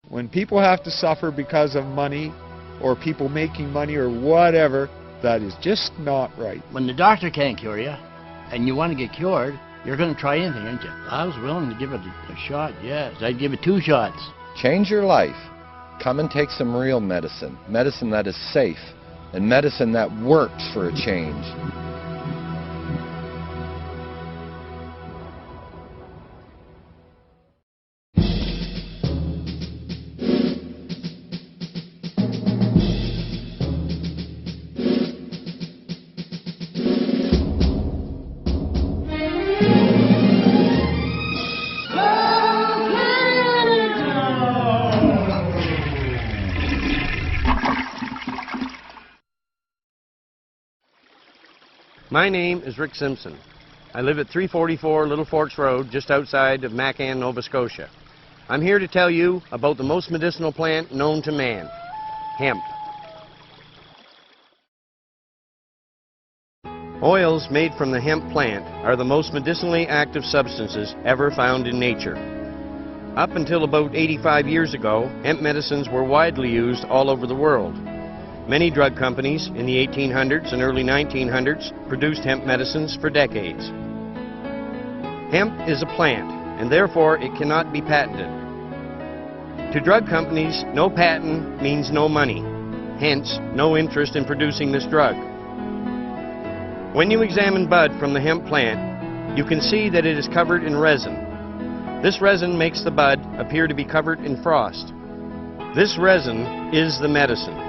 When people have to suffer because of money, or people making money, or whatever, that is just not right. When the doctor can't cure you, and you want to get cured, you're going to try anything, aren't you? I was willing to give it a shot, yes. I'd give it 2 shots. Change your life. Come and take some real medicine. Medicine that is safe, and medicine that works for a change. My name is Rick Simpson. I live at 344 Little Forks Road, just outside of Macan, Nova Scotia. I'm here to tell you about the most medicinal plant known to man, hemp. Oils made from the hemp plant are the most medicinally active substances ever found in nature. Up until about 85 years ago, hemp medicines were widely used all over the world. Many drug companies in the 1800s and early 1900s produced hemp medicines for decades. Hemp is a plant, and therefore it cannot be patented. To drug companies, no patent means no money, hence no interest in producing this drug. When you examine bud from the hemp plant, you can see that it is covered in resin. This resin makes the bud appear to be covered in frost. This resin is the medicine.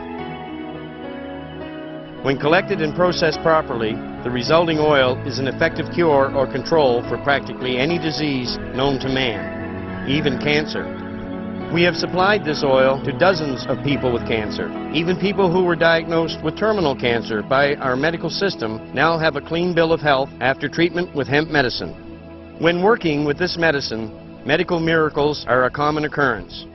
When collected and processed properly, the resulting oil is an effective cure or control for practically any disease known to man, even cancer. We have supplied this oil to dozens of people with cancer. Even people who were diagnosed with terminal cancer by our medical system now have a clean bill of health after treatment with hemp medicine. When working with this medicine, medical miracles are a common occurrence.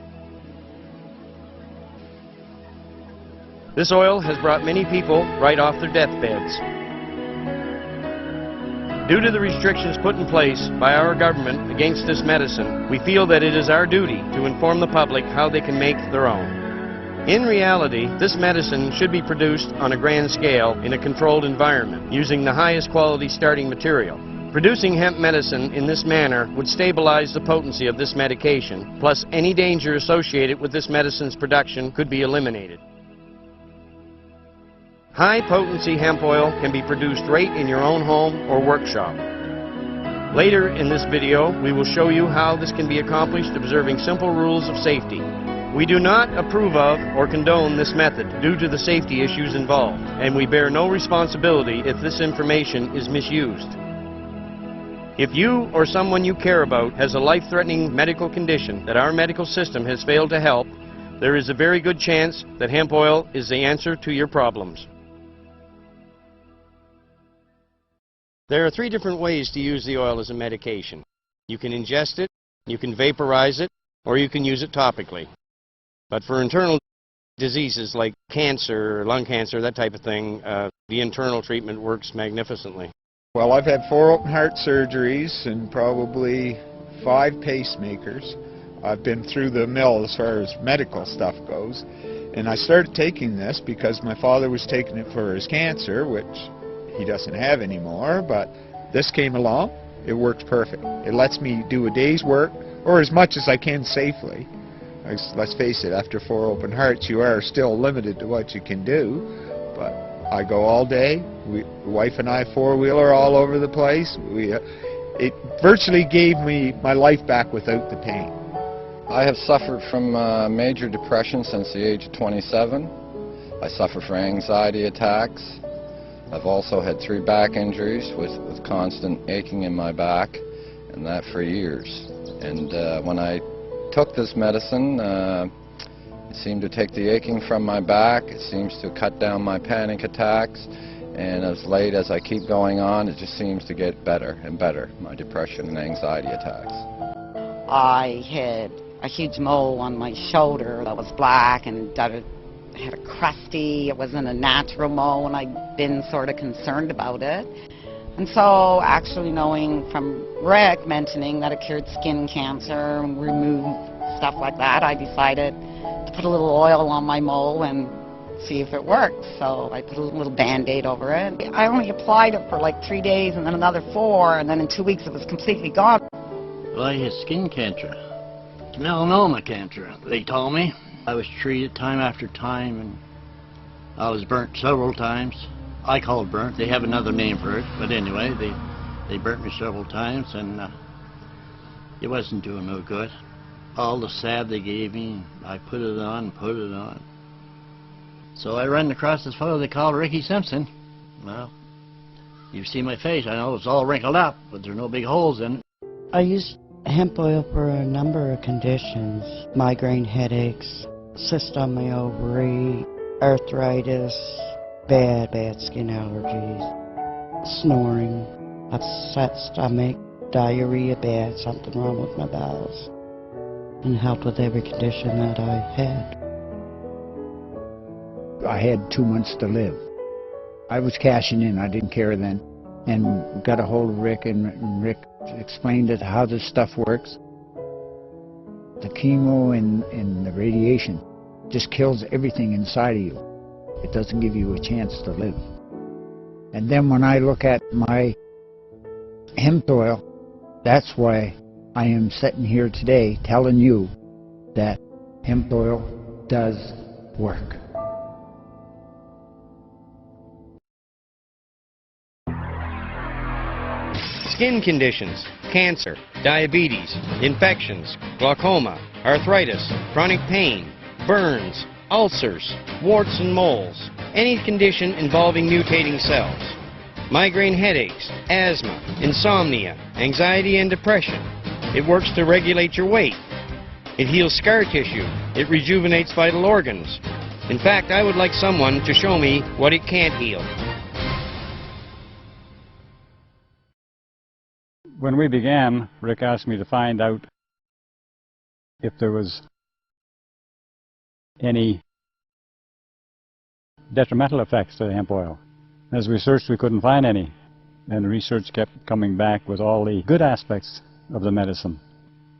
This oil has brought many people right off their deathbeds. Due to the restrictions put in place by our government against this medicine, we feel that it is our duty to inform the public how they can make their own. In reality, this medicine should be produced on a grand scale in a controlled environment, using the highest quality starting material. Producing hemp medicine in this manner would stabilize the potency of this medication, plus any danger associated with this medicine's production could be eliminated. High-potency hemp oil can be produced right in your own home or workshop. Later in this video, we will show you how this can be accomplished observing simple rules of safety. We do not approve of or condone this method due to the safety issues involved, and we bear no responsibility if this information is misused. If you or someone you care about has a life-threatening medical condition that our medical system has failed to help, there is a very good chance that hemp oil is the answer to your problems. There are 3 different ways to use the oil as a medication. You can ingest it, you can vaporize it, or you can use it topically. But for internal diseases like cancer, lung cancer, that type of thing, the internal treatment works magnificently. Well, I've had 4 open heart surgeries and probably 5 pacemakers. I've been through the mill as far as medical stuff goes. And I started taking this because my father was taking it for his cancer, which he doesn't have anymore, but this came along. It works perfect. It lets me do a day's work, or as much as I can safely. Let's face it, after 4 open hearts, you are still limited to what you can do, but I go all day. The wife and I 4-wheeler all over the place. It virtually gave me my life back without the pain. I have suffered from major depression since the age of 27. I suffer from anxiety attacks. I've also had 3 back injuries with constant aching in my back, and that for years. And when I took this medicine, it seemed to take the aching from my back. It seems to cut down my panic attacks, and as late as I keep going on, it just seems to get better and better, my depression and anxiety attacks. I had a huge mole on my shoulder that was black and had a crusty, it wasn't a natural mole, and I'd been sort of concerned about it. And so actually knowing from Rick mentioning that it cured skin cancer and removed stuff like that, I decided to put a little oil on my mole and see if it worked. So I put a little Band-Aid over it. I only applied it for like 3 days and then another 4, and then in 2 weeks it was completely gone. Well, I had skin cancer. It's melanoma cancer, they told me. I was treated time after time, and I was burnt several times. I call it burnt. They have another name for it, but anyway, they burnt me several times, and it wasn't doing no good. All the salve they gave me, I put it on and put it on. So I ran across this fellow they called Ricky Simpson. Well, you see my face, I know it's all wrinkled up, but there's no big holes in it. I used hemp oil for a number of conditions: migraine headaches, cyst on my ovary, arthritis, bad skin allergies, snoring, upset stomach, diarrhea bad, something wrong with my bowels, and helped with every condition that I had. I had 2 months to live. I was cashing in, I didn't care then, and got a hold of Rick, and Rick explained it, how this stuff works. The chemo and the radiation just kills everything inside of you. It doesn't give you a chance to live. And then when I look at my hemp oil, that's why I am sitting here today telling you that hemp oil does work. Skin conditions, cancer, diabetes, infections, glaucoma, arthritis, chronic pain, burns, ulcers, warts and moles, any condition involving mutating cells, migraine headaches, asthma, insomnia, anxiety and depression. It works to regulate your weight. It heals scar tissue. It rejuvenates vital organs. In fact, I would like someone to show me what it can't heal. When we began, Rick asked me to find out if there was any detrimental effects to the hemp oil. As we searched, we couldn't find any, and the research kept coming back with all the good aspects of the medicine.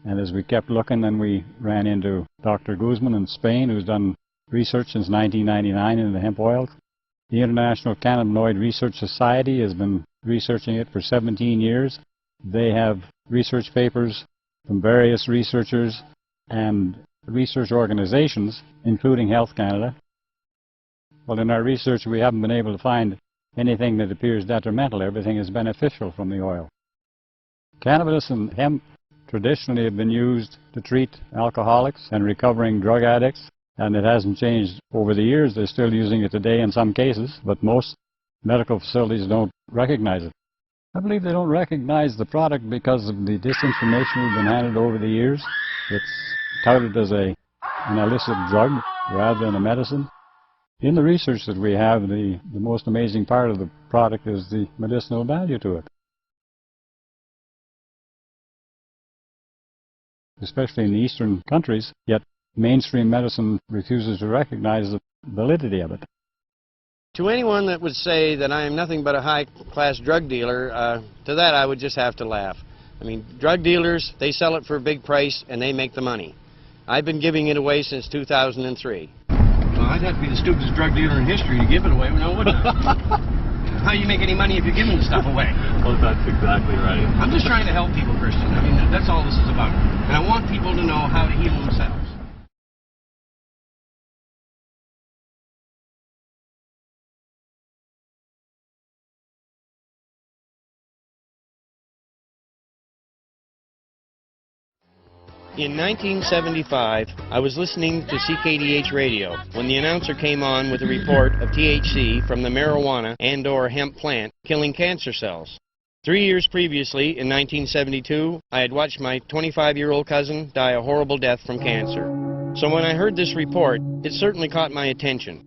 And as we kept looking, then we ran into Dr. Guzman in Spain, who's done research since 1999 into hemp oil. The International Cannabinoid Research Society has been researching it for 17 years. They have research papers from various researchers and research organizations, including Health Canada. Well, in our research, we haven't been able to find anything that appears detrimental. Everything is beneficial from the oil. Cannabis and hemp traditionally have been used to treat alcoholics and recovering drug addicts, and it hasn't changed over the years. They're still using it today in some cases, but most medical facilities don't recognize it. I believe they don't recognize the product because of the disinformation we've been handed over the years. It's touted as an illicit drug rather than a medicine. In the research that we have, the most amazing part of the product is the medicinal value to it. Especially in the eastern countries, yet mainstream medicine refuses to recognize the validity of it. To anyone that would say that I am nothing but a high-class drug dealer, to that I would just have to laugh. I mean, drug dealers, they sell it for a big price and they make the money. I've been giving it away since 2003. Well, I'd have to be the stupidest drug dealer in history to give it away, now wouldn't I? How do you make any money if you're giving the stuff away? Well, that's exactly right. I'm just trying to help people, Christian. I mean, that's all this is about. And I want people to know how to heal themselves. In 1975, I was listening to CKDH radio when the announcer came on with a report of THC from the marijuana and/or hemp plant killing cancer cells. 3 years previously, in 1972, I had watched my 25-year-old cousin die a horrible death from cancer. So when I heard this report, it certainly caught my attention.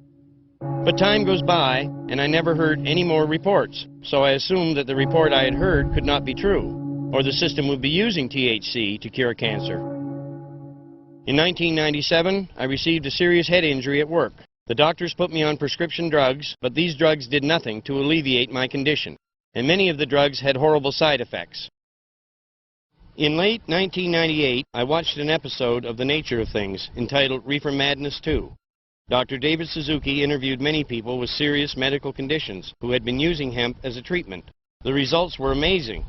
But time goes by, and I never heard any more reports, so I assumed that the report I had heard could not be true, or the system would be using THC to cure cancer. In 1997, I received a serious head injury at work. The doctors put me on prescription drugs, but these drugs did nothing to alleviate my condition, and many of the drugs had horrible side effects. In late 1998, I watched an episode of The Nature of Things entitled Reefer Madness 2. Dr. David Suzuki interviewed many people with serious medical conditions who had been using hemp as a treatment. The results were amazing.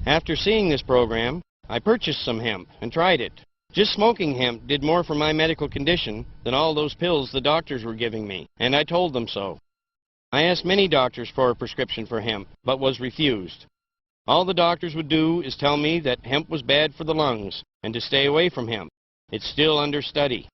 After seeing this program, I purchased some hemp and tried it. Just smoking hemp did more for my medical condition than all those pills the doctors were giving me, and I told them so. I asked many doctors for a prescription for hemp, but was refused. All the doctors would do is tell me that hemp was bad for the lungs and to stay away from hemp. It's still under study.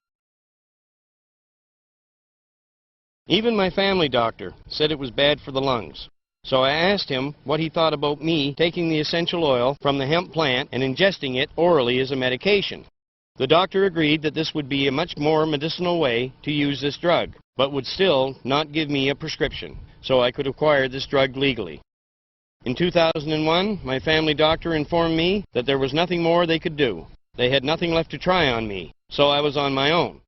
Even my family doctor said it was bad for the lungs. So I asked him what he thought about me taking the essential oil from the hemp plant and ingesting it orally as a medication. The doctor agreed that this would be a much more medicinal way to use this drug, but would still not give me a prescription, so I could acquire this drug legally. In 2001, my family doctor informed me that there was nothing more they could do. They had nothing left to try on me, so I was on my own.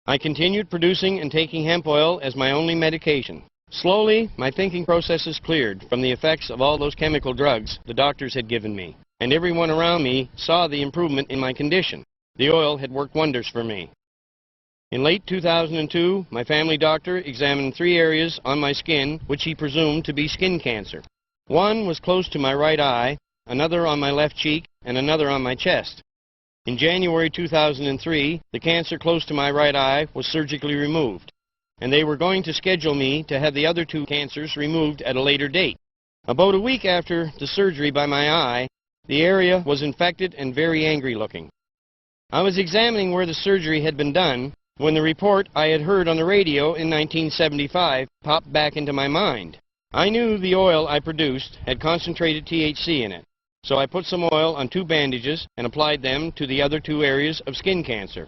I continued producing and taking hemp oil as my only medication. Slowly, my thinking processes cleared from the effects of all those chemical drugs the doctors had given me, and everyone around me saw the improvement in my condition. The oil had worked wonders for me. In late 2002, my family doctor examined 3 areas on my skin which he presumed to be skin cancer. One was close to my right eye, another on my left cheek, and another on my chest. In January 2003, the cancer close to my right eye was surgically removed, and they were going to schedule me to have the other 2 cancers removed at a later date. About a week after the surgery by my eye, the area was infected and very angry looking. I was examining where the surgery had been done when the report I had heard on the radio in 1975 popped back into my mind. I knew the oil I produced had concentrated THC in it, so I put some oil on 2 bandages and applied them to the other 2 areas of skin cancer.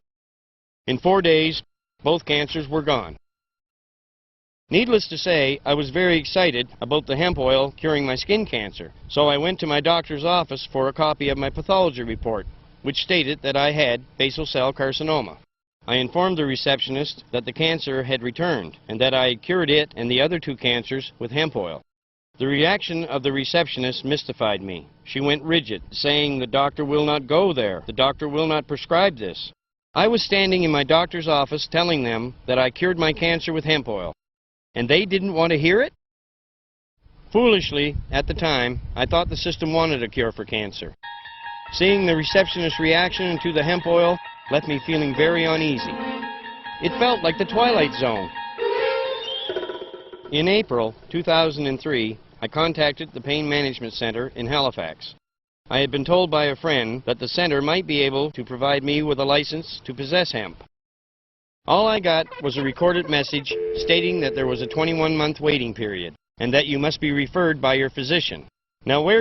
In 4 days, both cancers were gone. Needless to say, I was very excited about the hemp oil curing my skin cancer, so I went to my doctor's office for a copy of my pathology report, which stated that I had basal cell carcinoma. I informed the receptionist that the cancer had returned and that I had cured it and the other 2 cancers with hemp oil. The reaction of the receptionist mystified me. She went rigid, saying, "The doctor will not go there. The doctor will not prescribe this." I was standing in my doctor's office telling them that I cured my cancer with hemp oil, and they didn't want to hear it? Foolishly, at the time, I thought the system wanted a cure for cancer. Seeing the receptionist's reaction to the hemp oil left me feeling very uneasy. It felt like the Twilight Zone. In April 2003, I contacted the Pain Management Center in Halifax. I had been told by a friend that the center might be able to provide me with a license to possess hemp. All I got was a recorded message stating that there was a 21-month waiting period and that you must be referred by your physician. Now, where